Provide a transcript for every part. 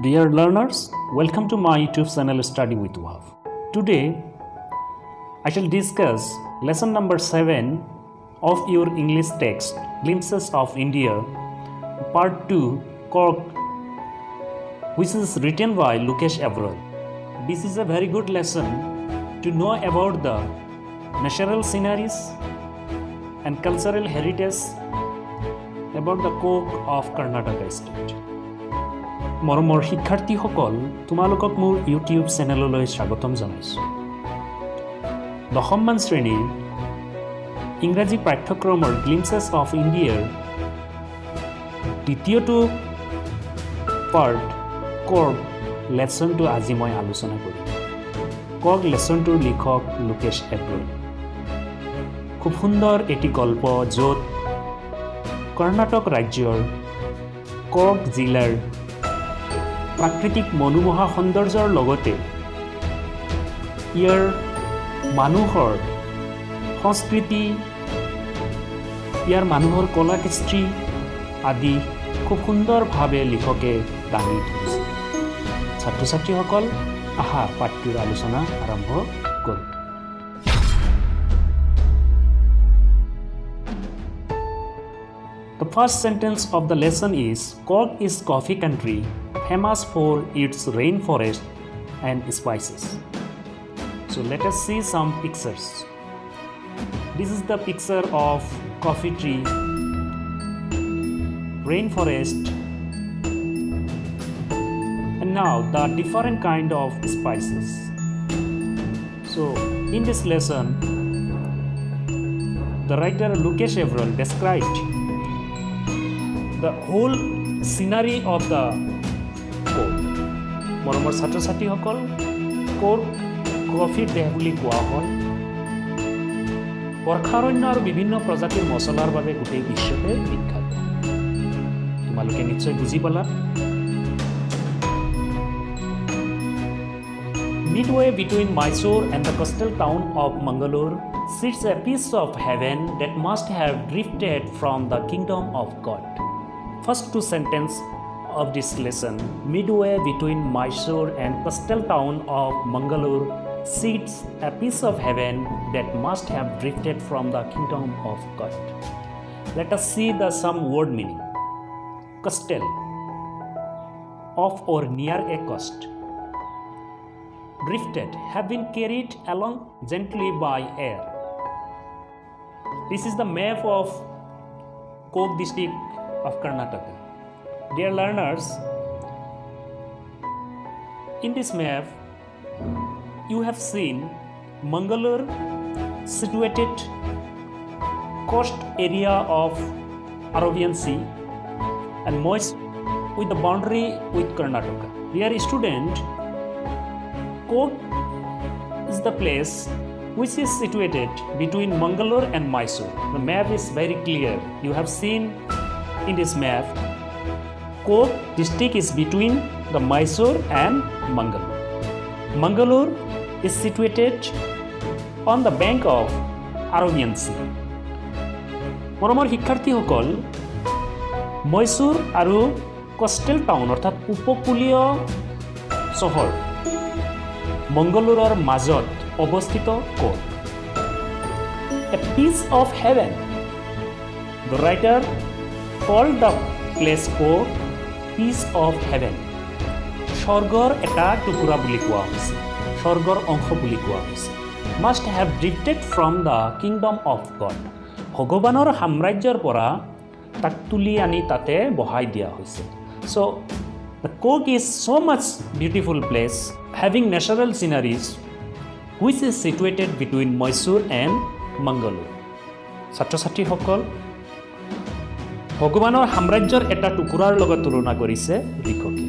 Dear learners, welcome to my YouTube channel Study with Wahab. Today, I shall discuss lesson number 7 of your English text, Glimpses of India, part 2, Cork, which is written by Lukesh Abrol. This is a very good lesson to know about the natural sceneries and cultural heritage about the Cork of Karnataka state. মৰমৰ শিক্ষাৰ্থীসকল তোমালোকক মোৰ YouTube চেনেললৈ স্বাগতম জনাইছোঁ। দশমমান শ্ৰেণীৰ ইংৰাজী পাঠ্যক্ৰমৰ গ্লিম্পছেছ of ইণ্ডিয়াৰ দ্বিতীয়টো পাৰ্ট কৰ্ক লেচনটো আজি মই আলোচনা কৰিম। কৰ্ক লেচনটোৰ লিখক লোকেশ এব্ৰল। খুব সুন্দৰ এটি গল্প য'ত কৰ্ণাটক ৰাজ্যৰ কৰ্ক জিলাৰ প্ৰাকৃতিক মনোমোহা সৌন্দৰ্যৰ লগতে ইয়াৰ মানুহৰ সংস্কৃতি, ইয়াৰ মানুহৰ কলাকৃষ্টি আদি খুব সুন্দৰভাৱে লিখকে দাঙি ধৰিছে। ছাত্ৰ ছাত্ৰীসকল আহা পাঠটোৰ আলোচনা আৰম্ভ কৰোঁ। The first sentence of the lesson is Cork is coffee country, famous for its rainforest and spices. So let us see some pictures. This is the picture of coffee tree, rainforest, and now the different kind of spices. So in this lesson, the writer Lukesh Abrol described the whole scenery of the Cork. মৰমৰ ছাত্ৰ ছাত্ৰীসকল, cork কফিৰ দেশ বুলি কোৱা হয়। বৰ্ষাৰণ্য আৰু বিভিন্ন প্ৰজাতিৰ মছলাৰ বাবে গোটেই বিশ্বতে বিখ্যাত। তোমালোকে নিশ্চয় বুজি পালা। Midway between Mysore and the coastal town of Mangalore sits a piece of heaven that must have drifted from the kingdom of God. First two sentences of this lesson, midway between Mysore and coastal town of Mangalore sits a piece of heaven that must have drifted from the kingdom of God. Let us see the some word meaning. Coastal, off or near a coast. Drifted, have been carried along gently by air. This is the map of Cork district of Karnataka. Dear learners, in this map you have seen Mangalore situated coast area of Arabian Sea and Mysore with the boundary with Karnataka. Dear student, Cork is the place which is situated between Mangalore and Mysore. The map is very clear. You have seen in this map, Cork district is between the Mysore and Mangalore. Mangalore is situated on the bank of Arabian Sea. মৰমৰ শিক্ষাৰ্থীসকল, মহীশূৰ আৰু coastal town অৰ্থাৎ উপকূলীয় চহৰ মংগলোৰৰ মাজত অৱস্থিত cork. A piece of heaven. The writer called the place Cork piece of heaven. স্বৰ্গৰ এটা টুকুৰা বুলি কোৱা হৈছে, স্বৰ্গৰ অংশ বুলি কোৱা হৈছে। Must have drifted from the kingdom of God. ভগৱানৰ সাম্ৰাজ্যৰ পৰা তাক তুলি আনি তাতে বহাই দিয়া হৈছে। So the Cork is so much beautiful place having natural sceneries which is situated between Mysore and Mangalore. ছাত্ৰ ছাত্ৰীসকল, ভগৱানৰ সাম্ৰাজ্যৰ এটা টুকুৰাৰ লগত তুলনা কৰিছে লিখকে।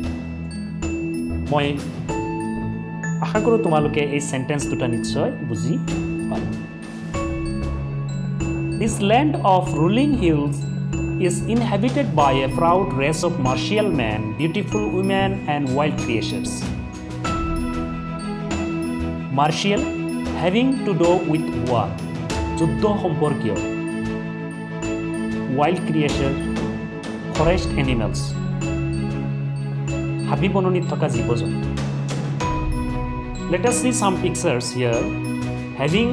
মই আশা কৰোঁ তোমালোকে এই চেণ্টেন্স দুটা নিশ্চয় বুজি পালা। This land of rolling hills is inhabited by a proud race of martial men, beautiful women and wild creatures. Martial, having to do with war, যুদ্ধ সম্পৰ্কীয়। Wild creatures, forest animals. হাবি বননিত থকা জীৱ-জন্তু। Let us see some pictures here having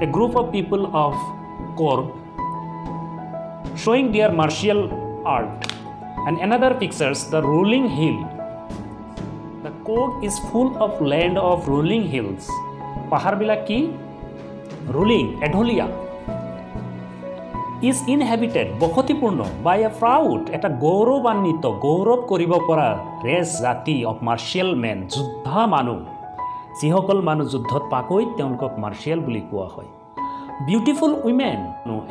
a group of people of Korg showing their martial art, and another pictures the rolling hill. The Korg is full of land of rolling hills. Pahar bilak ki rolling edholia is inhabited bokhotipurno by a proud eta gaurabanito gaurav koribo pora race jati of martial men juddha manu jihokol manu juddhot pakoi teonlok martial buli koa hoy. Beautiful women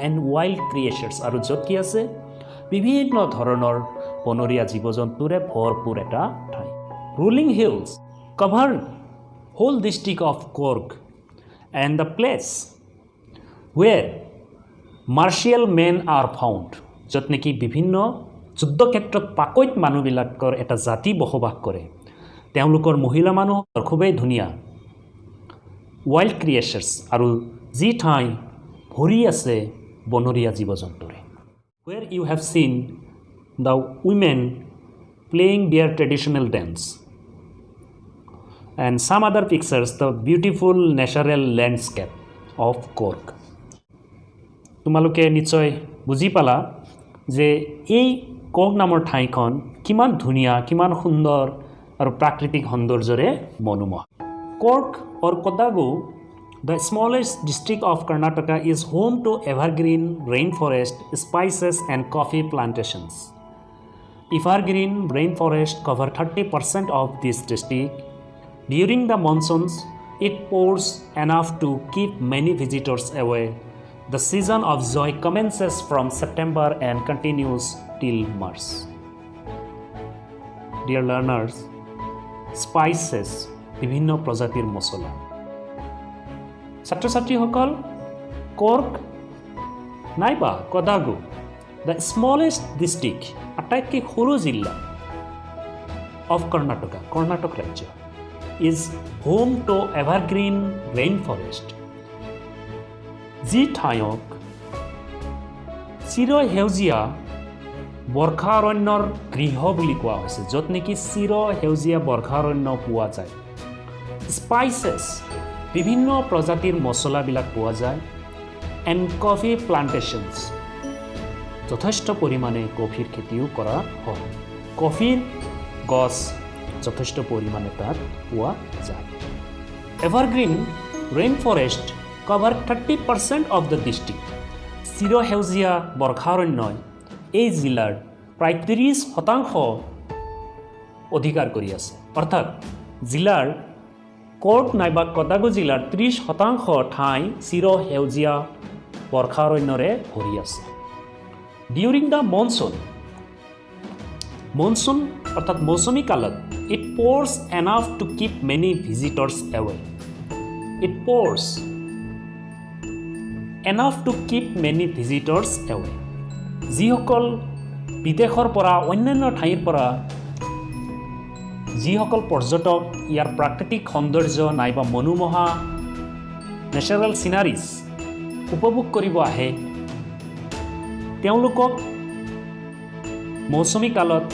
and wild creatures aru jot ki ase bibhinno dhoroner bonoria jibo-jonture bhorpur eta thai. Rolling hills cover whole district of Korg and the place where martial men are found, য'ত নেকি বিভিন্ন যুদ্ধ ক্ষেত্ৰত পাকৈত মানুহবিলাকৰ এটা জাতি বসবাস কৰে। তেওঁলোকৰ মহিলা মানুহ খুবেই ধুনীয়া ওয়াইল্ড ক্ৰিয়েচাৰ্ছ আৰু যি ঠাই ভৰি আছে বনৰীয়া জীৱ-জন্তুৰে। Where you have seen the women playing their traditional dance and some other pictures the beautiful natural landscape of Korg. তোমালোকে নিশ্চয় বুজি পালা যে এই Korg নামৰ ঠাইখন কিমান ধুনীয়া কিমান সুন্দৰ আৰু প্ৰাকৃতিক সৌন্দৰ্যৰে মনোমোহা। Korg or Kodagu, the smallest district of Karnataka, is home to evergreen rainforest, spices and coffee plantations. Evergreen rainforest cover 30% of this district. During the monsoons, it pours enough to keep many visitors away. The season of joy commences from September and continues till March. Dear learners, spices, বিভিন্ন প্ৰজাতিৰ মছলা। ছাত্ৰ-ছাত্ৰীসকল, Korg নাইবা Kodagu, the smallest district, আটাইতকৈ সৰু জিলা of Karnataka, Karnataka ৰাজ্য, is home to evergreen rainforest. যি ঠাইক চিৰসেউজীয়া বৰ্ষাৰণ্যৰ গৃহ বুলি কোৱা হৈছে, য'ত নেকি চিৰসেউজীয়া বৰ্ষাৰণ্য পোৱা যায়। স্পাইচেছ, বিভিন্ন প্ৰজাতিৰ মছলাবিলাক পোৱা যায়। এণ্ড কফি প্লাণ্টেশ্যনছ, যথেষ্ট পৰিমাণে কফিৰ খেতিও কৰা হয়। কফিৰ গছ যথেষ্ট পৰিমাণে তাত পোৱা যায়। Evergreen rainforest cover 30% of the district. চিৰসেউজীয়া বৰ্ষাৰণ্যই এই জিলাৰ প্ৰায় 30% অধিকাৰ কৰি আছে। অৰ্থাৎ জিলাৰ Korg নাইবা Kodagu জিলাৰ 30% ঠাই চিৰসেউজীয়া বৰ্ষাৰণ্যৰে ভৰি আছে। ডিউৰিং দ্য মনচুন অৰ্থাৎ মৌচুমী কালত it pours enough to keep many visitors away. It pours enough to keep many visitors away. যিসকল বিদেশৰ পৰা অন্যান্য ঠাইৰ পৰা যিসকল পৰ্যটক ইয়াৰ প্ৰাকৃতিক সৌন্দৰ্য নাইবা মনোমোহা নেচাৰেল চিনাৰিজ উপভোগ কৰিব আহে, তেওঁলোকক মৌচুমী কালত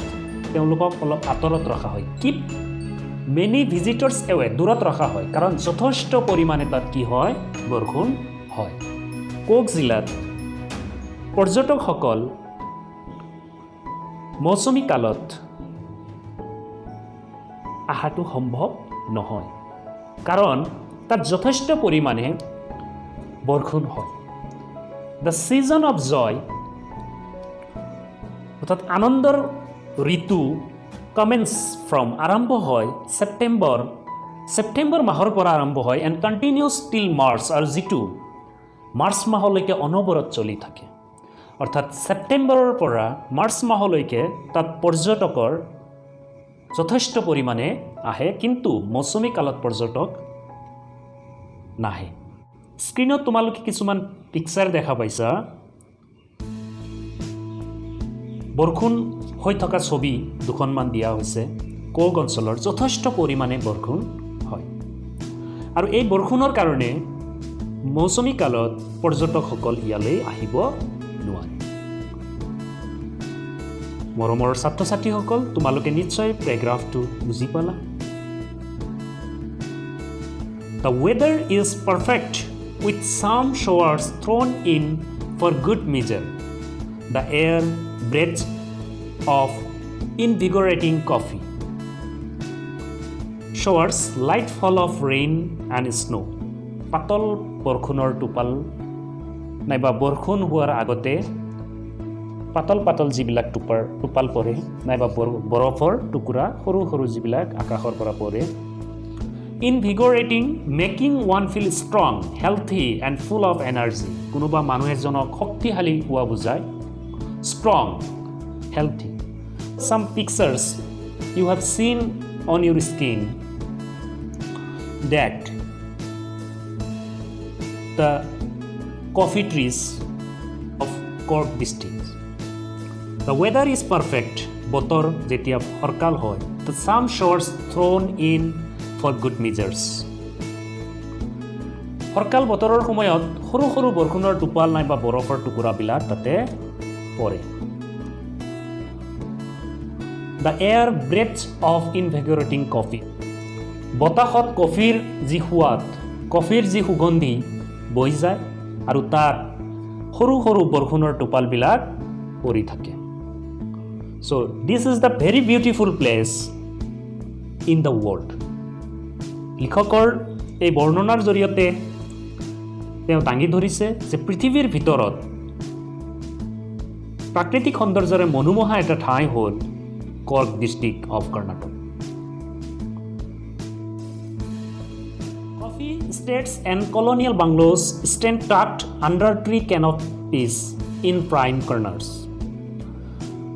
তেওঁলোকক অলপ আঁতৰত ৰখা হয়। কিপ মেনি ভিজিটৰ্ছ এৱে, দূৰত ৰখা হয়, কাৰণ যথেষ্ট পৰিমাণে তাত কি হয়, বৰষুণ হয়। Korg জিলাত পৰ্যটকসকল মৌচুমী কালত আহাটো সম্ভৱ নহয়, কাৰণ তাত যথেষ্ট পৰিমাণে বৰষুণ হয়। দ্য ছিজন অফ জয় অৰ্থাৎ আনন্দৰ ঋতু কমেন্স ফ্ৰম আৰম্ভ হয় ছেপ্টেম্বৰ মাহৰ পৰা আৰম্ভ হয় এণ্ড কণ্টিনিউছ টিল মাৰ্চ, আৰু যিটো মাৰ্চ মাহলৈকে অনবৰত চলি থাকে। অৰ্থাৎ ছেপ্টেম্বৰৰ পৰা মাৰ্চ মাহলৈকে তাত পৰ্যটকৰ যথেষ্ট পৰিমাণে আহে, কিন্তু মৌচুমী কালত পৰ্যটক নাহে। স্ক্ৰীনত তোমালোকে কিছুমান পিকচাৰ দেখা পাইছা, বৰষুণ হৈ থকা ছবি দুখনমান দিয়া হৈছে। Korg অঞ্চলৰ যথেষ্ট পৰিমাণে বৰষুণ হয়, আৰু এই বৰষুণৰ কাৰণে মৌচুমী কালত পৰ্যটকসকল ইয়ালৈ আহিব নোৱাৰে। মৰমৰ ছাত্ৰ-ছাত্ৰীসকল তোমালোকে নিশ্চয় পেৰাগ্ৰাফটো বুজি পালা The weather is perfect with some showers thrown in for good measure. The air breathes of invigorating coffee. Showers, light fall of rain and snow. পাতল বৰষুণৰ টোপাল নাইবা বৰষুণ হোৱাৰ আগতে পাতল পাতল যিবিলাক টোপাল পৰে নাইবা বৰফৰ টুকুৰা সৰু সৰু যিবিলাক আকাশৰ পৰা পৰে Invigorating, making one feel strong, healthy and full of energy. কোনোবা মানুহ এজনক শক্তিশালী হোৱা বুজায় strong, healthy. Some pictures you have seen on your skin that the coffee trees of Cork district. The weather is perfect. বতৰ যেতিয়া ফৰকাল হয় the some showers thrown in for good measures. ফৰকাল বতৰৰ সময়ত সৰু সৰু বৰষুণৰ টোপাল নাইবা বৰফৰ টুকুৰাবিলাক তাতে পৰে The air breaths of invigorating coffee. বতাহত কফিৰ যি সোৱাদ কফিৰ যি সুগন্ধি বৈ যায় আৰু তাৰ সৰু সৰু বৰষুণৰ টোপালবিলাক পৰি থাকে So this is the very beautiful place in the world. লিখকৰ এই বৰ্ণনাৰ জৰিয়তে তেওঁ দাঙি ধৰিছে যে পৃথিৱীৰ ভিতৰত প্ৰাকৃতিক সৌন্দৰ্যৰে মনোমোহা এটা ঠাই হ'ল cork district of Karnataka Coffee estates and colonial bungalows stand tucked under tree canopies in prime corners.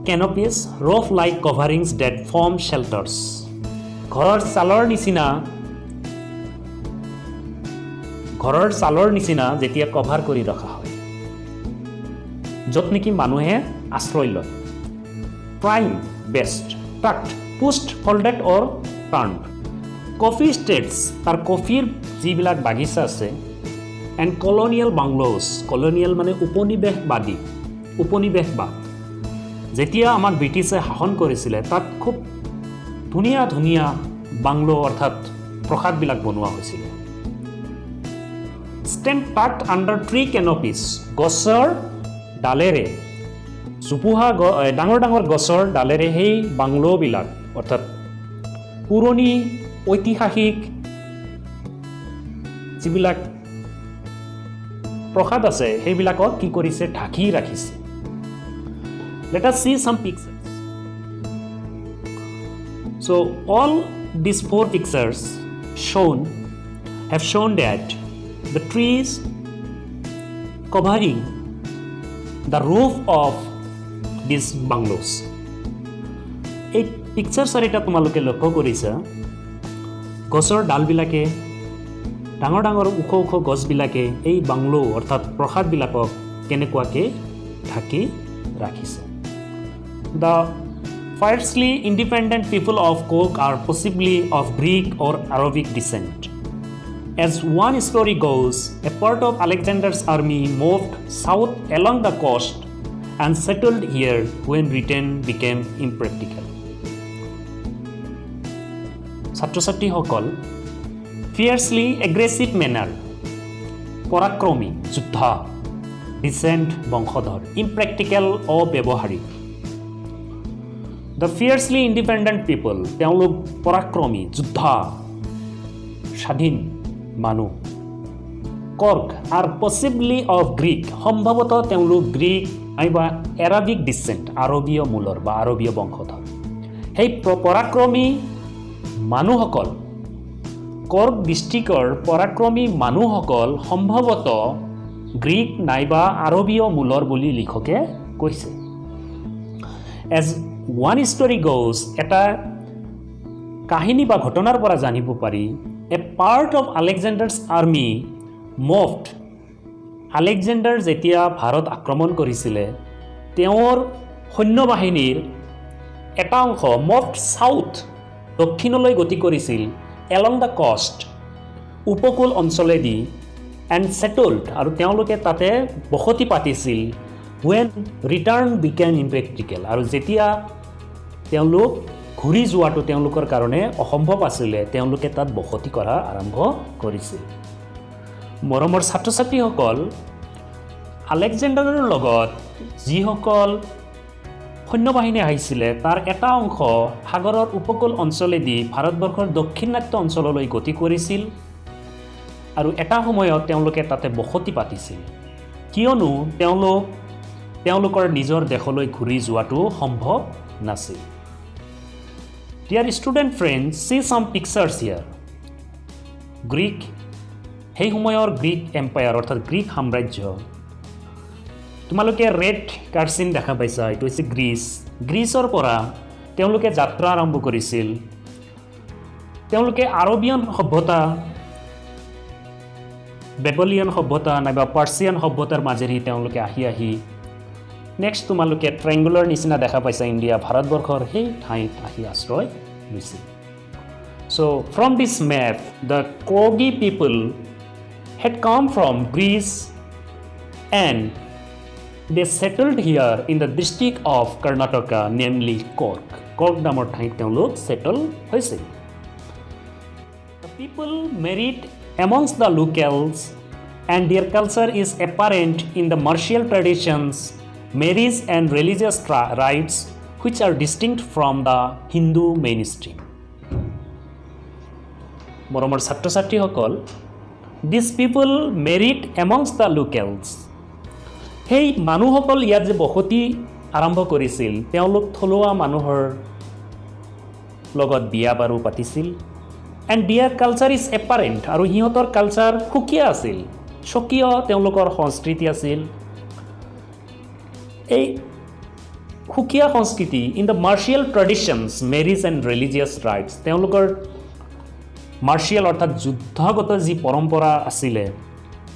Canopies, roof-like coverings that form shelters. ঘৰৰ ছালৰ নিচিনা যেতিয়া কভাৰ কৰি ৰখা হয় য'ত নেকি মানুহে আশ্ৰয় লয় প্ৰাইম বেষ্ট টাকড পুষ্ট ফল্ডেড অৰ টাৰ্নড কফি ষ্টেটছ তাৰ কফিৰ যিবিলাক বাগিচা আছে এণ্ড কলনিয়েল বাংলোজ কলনিয়েল মানে উপনিৱেশবাদ যেতিয়া আমাক ব্ৰিটিছে শাসন কৰিছিলে তাত খুব ধুনীয়া ধুনীয়া বাংলো অৰ্থাৎ প্ৰসাদবিলাক বনোৱা হৈছিলে stand tucked under tree canopies গছৰ ডালেৰে জোপোহা ডাঙৰ ডাঙৰ গছৰ ডালেৰে সেই বাংলোবিলাক অৰ্থাৎ পুৰণি ঐতিহাসিক যিবিলাক প্ৰসাদ আছে সেইবিলাকক কি কৰিছে ঢাকি ৰাখিছে Let us see some pictures. So all these four pictures have shown that the trees covering the roof of these bungalows. এই পিকচাৰ চাৰিটা তোমালোকে লক্ষ্য কৰিছা গছৰ ডালবিলাকে ডাঙৰ ডাঙৰ ওখ ওখ গছবিলাকে এই বাংলো অৰ্থাৎ প্ৰসাদবিলাকক কেনেকুৱাকৈ ঢাকি ৰাখিছে The fiercely independent people of Cork are possibly of Greek or Arabic descent. As one story goes, a part of Alexander's army moved south along the coast and settled here when Britain became impractical. ছাত্ৰ-ছাত্ৰীসকল fiercely aggressive manner পৰাক্ৰমী যোদ্ধা descent বংশধৰ impractical অব্যৱহাৰিক The fiercely independent people, তেওঁলোক পৰাক্ৰমী যোদ্ধা স্বাধীন মানুহ cork are possibly of Greek সম্ভৱতঃ তেওঁলোক গ্ৰীক নাইবা এৰাবিক ডিচেণ্ট আৰবীয় মূলৰ বা আৰবীয় বংশধৰ সেই পৰাক্ৰমী মানুহসকল কৰ্ক ডিষ্ট্ৰিক্টৰ পৰাক্ৰমী মানুহসকল সম্ভৱতঃ গ্ৰীক নাইবা আৰবীয় মূলৰ বুলি লিখকে কৈছে As one story goes, এটা কাহিনী বা ঘটনাৰ পৰা জানিব পাৰি a part of Alexander's army moved Alexander যেতিয়া ভাৰত আক্ৰমণ কৰিছিলে তেওঁৰ সৈন্যবাহিনীৰ এটা অংশ moved south দক্ষিণলৈ গতি কৰিছিল along the coast উপকূল অঞ্চলেদি and settled আৰু তেওঁলোকে তাতে বসতি পাতিছিল when return became impractical আৰু যেতিয়া তেওঁলোক ঘূৰি যোৱাটো তেওঁলোকৰ কাৰণে অসম্ভৱ আছিলে তেওঁলোকে তাত বসতি কৰা আৰম্ভ কৰিছিল মৰমৰ ছাত্ৰ ছাত্ৰীসকল আলেকজেণ্ডাৰৰ লগত যিসকল সৈন্যবাহিনী আহিছিলে তাৰ এটা অংশ সাগৰৰ উপকূল অঞ্চলেদি ভাৰতবৰ্ষৰ দক্ষিণাত্য অঞ্চললৈ গতি কৰিছিল আৰু এটা সময়ত তেওঁলোকে তাতে বসতি পাতিছিল কিয়নো তেওঁলোকৰ নিজৰ দেশলৈ ঘূৰি যোৱাটো সম্ভৱ নাছিল Dear student friends, see some pictures here. Greek, সেই সময়ৰ গ্ৰীক এম্পায়াৰ অৰ্থাৎ গ্ৰীক সাম্ৰাজ্য তোমালোকে ৰেড কাৰ্চিন দেখা পাইছা এইটো হৈছে গ্ৰীচৰ পৰা তেওঁলোকে যাত্ৰা আৰম্ভ কৰিছিল তেওঁলোকে আৰবিয়ান সভ্যতা বেবলিয়ান সভ্যতা নাইবা পাৰ্চিয়ান সভ্যতাৰ মাজেৰে তেওঁলোকে আহি নেক্সট তোমালোকে ট্ৰায়াঙ্গুলাৰ নিচিনা দেখা পাইছা ইণ্ডিয়া ভাৰতবৰ্ষৰ সেই ঠাইত আহি আশ্ৰয় লৈছিল So from this map the Kogi people had come from Greece and they settled here in the district of Karnataka namely Cork নামৰ ঠাইত তেওঁলোক settle হৈছিল The people married amongst the locals and their culture is apparent in the martial traditions marriage and religious rites which are distinct from the Hindu mainstream. মৰমৰ ছাত্ৰ ছাত্ৰীসকল these people married amongst the locals. সেই মানুহসকল ইয়াত যে বসতি আৰম্ভ কৰিছিল তেওঁলোক থলুৱা মানুহৰ লগত বিয়া বাৰু পাতিছিল and their culture is apparent আৰু হিহঁতৰ কালচাৰ সুকীয়া আছিল স্বকীয় তেওঁলোকৰ সংস্কৃতি আছিল এই সুকীয়া সংস্কৃতি in the martial traditions marriage and religious rites তেওঁলোকৰ মাৰ্চিয়েল অৰ্থাৎ যুদ্ধগত যি পৰম্পৰা আছিলে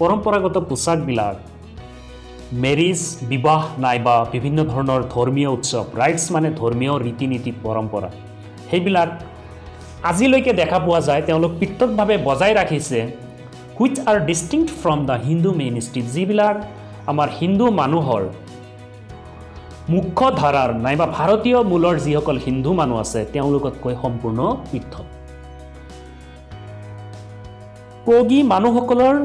পৰম্পৰাগত পোচাকবিলাক মেৰিজ বিবাহ নাইবা বিভিন্ন ধৰণৰ ধৰ্মীয় উৎসৱ ৰাইটছ মানে ধৰ্মীয় ৰীতি নীতি পৰম্পৰা সেইবিলাক আজিলৈকে দেখা পোৱা যায় তেওঁলোক পৃথকভাৱে বজাই ৰাখিছে which are distinct from the Hindu mainstream যিবিলাক আমাৰ হিন্দু মানুহৰ মুখ্য ধাৰাৰ নাইবা ভাৰতীয় মূলৰ যিসকল হিন্দু মানুহ আছে তেওঁলোকতকৈ সম্পূৰ্ণ পৃথক কোগি মানুহসকলৰ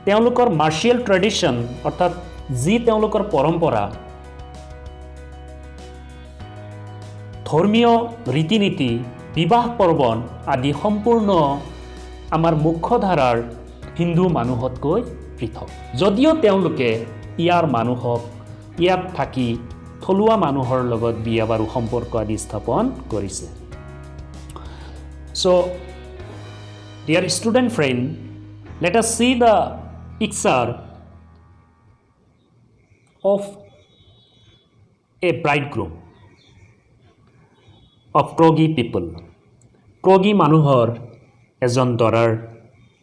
তেওঁলোকৰ মাৰ্চিয়েল ট্ৰেডিশ্যন অৰ্থাৎ যি তেওঁলোকৰ পৰম্পৰা ধৰ্মীয় ৰীতি নীতি বিবাহ পৰ্বণ আদি সম্পূৰ্ণ আমাৰ মুখ্য ধাৰাৰ হিন্দু মানুহতকৈ পৃথক যদিও তেওঁলোকে ইয়াৰ মানুহক ইয়াত থাকি থলুৱা মানুহৰ লগত বিয়া বাৰু সম্পৰ্ক আদি স্থাপন কৰিছে So dear student friend let us see the picture of a bridegroom of Kogi people Kogi মানুহৰ এজন দৰাৰ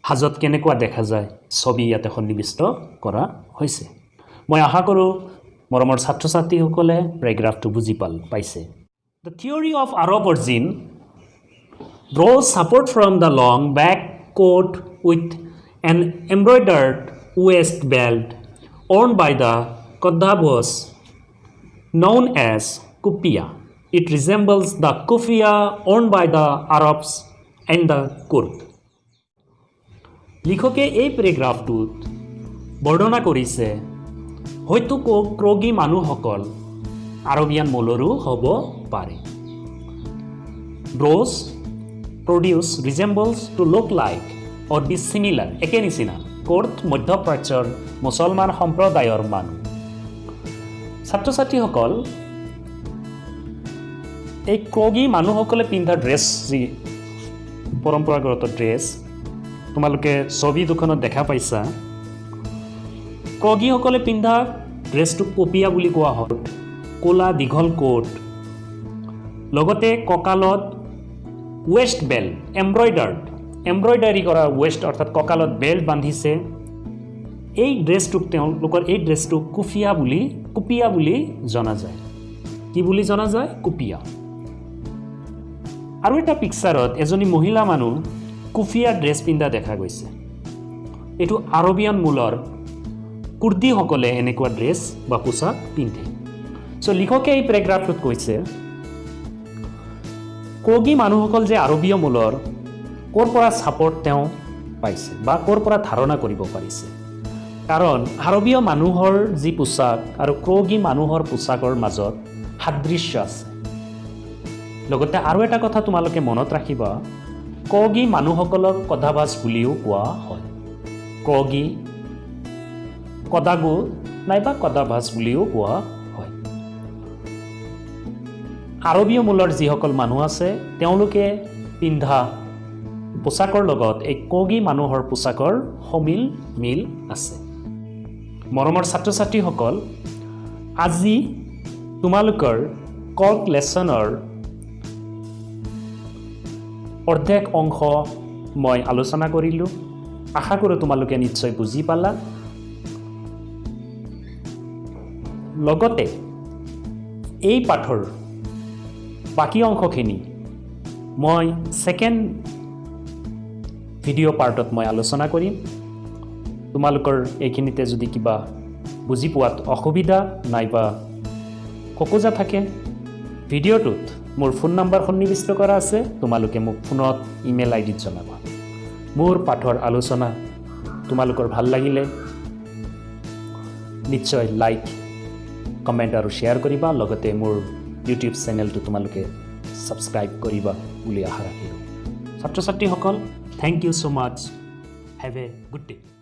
হাজত কেনেকুৱা দেখা যায় ছবি ইয়াতে সন্নিবিষ্ট কৰা হৈছে মই আশা কৰোঁ মৰমৰ ছাত্ৰ ছাত্ৰীসকলে প্যাৰাগ্ৰাফটো বুজি পাইছে The theory of Arab origin draws support from the long back coat with an embroidered waist belt worn by the Qadhabos known as kufiya. It resembles the kufiya worn by the Arabs and the Kurd. লিখকে এই প্যাৰাগ্ৰাফটোত বৰ্ণনা কৰিছে হয়তো ক্ৰগী মানুহসকল Arabian মূলৰো হ'ব পাৰে Bros produce resembles to look like or be similar একে নিচিনা কোৰ্ট মধ্যপ্ৰাচ্যৰ মুছলমান সম্প্ৰদায়ৰ মানুহ ছাত্ৰ ছাত্ৰীসকল এই ক্ৰগী মানুহসকলে পিন্ধা ড্ৰেছ যি পৰম্পৰাগত ড্ৰেছ তোমালোকে ছবি দুখনত দেখা পাইছা ক্ৰগীসকলে পিন্ধা ড্ৰেছটো কুপিয়া বুলি কোৱা হয় কোলা দীঘল কোট লগতে কঁকালত ৱেষ্ট বেল্ট এমব্ৰইডাৰী কৰা ৱেষ্ট অৰ্থাৎ কঁকালত বেল্ট বান্ধিছে এই ড্ৰেছটোক তেওঁলোকৰ এই ড্ৰেছটো কুপিয়া বুলি জনা যায় কি বুলি জনা যায় কুপিয়া আৰু এটা পিকচাৰত এজনী মহিলা মানুহ কুফিয়া ড্ৰেছ পিন্ধা দেখা গৈছে এইটো আৰবিয়ান মূলৰ কুৰ্দীসকলে এনেকুৱা ড্ৰেছ বা পোছাক পিন্ধে চ' লিখকে এই পেৰাগ্ৰাফটোত কৈছে কগী মানুহসকল যে আৰবীয় মূলৰ ক'ৰ পৰা ছাপৰ্ট তেওঁ পাইছে বা ক'ৰ পৰা ধাৰণা কৰিব পাৰিছে কাৰণ আৰবীয় মানুহৰ যি পোছাক আৰু কগী মানুহৰ পোছাকৰ মাজত সাদৃশ্য আছে লগতে আৰু এটা কথা তোমালোকে মনত ৰাখিবা কগী মানুহসকলক কদাবাজ বুলিও কোৱা হয় কগী কদাগু নাইবা কদাবাজ বুলিও কোৱা হয় আৰবীয় মূলৰ যিসকল মানুহ আছে তেওঁলোকে পিন্ধা পোছাকৰ লগত এই কগী মানুহৰ পোছাকৰ সমিল মিল আছে মৰমৰ ছাত্ৰ ছাত্ৰীসকল আজি তোমালোকৰ কক লেছনৰ অৰ্ধেক অংশ মই আলোচনা কৰিলোঁ আশা কৰোঁ তোমালোকে নিশ্চয় বুজি পালা লগতে এই পাঠৰ বাকী অংশখিনি মই সেকেন্ড ভিডিঅ' পাৰ্টত মই আলোচনা কৰিম তোমালোকৰ এইখিনিতে যদি কিবা বুজি পোৱাত অসুবিধা নাইবা খোকোজা থাকে ভিডিঅ'টোত মোৰ ফোন নম্বৰ সন্নিৱিষ্ট কৰা আছে তোমালোকে মোক ফোনত ইমেইল আইডিত জনাবা মোৰ পাঠৰ আলোচনা তোমালোকৰ ভাল লাগিলে নিশ্চয় লাইক কমেণ্ট আৰু শ্বেয়াৰ কৰিবা লগতে মোৰ ইউটিউব চেনেলটো তোমালোকে ছাবস্ক্ৰাইব কৰিবা বুলি আশা ৰাখিলোঁ ছাত্ৰ ছাত্ৰীসকল thank you so much have a good day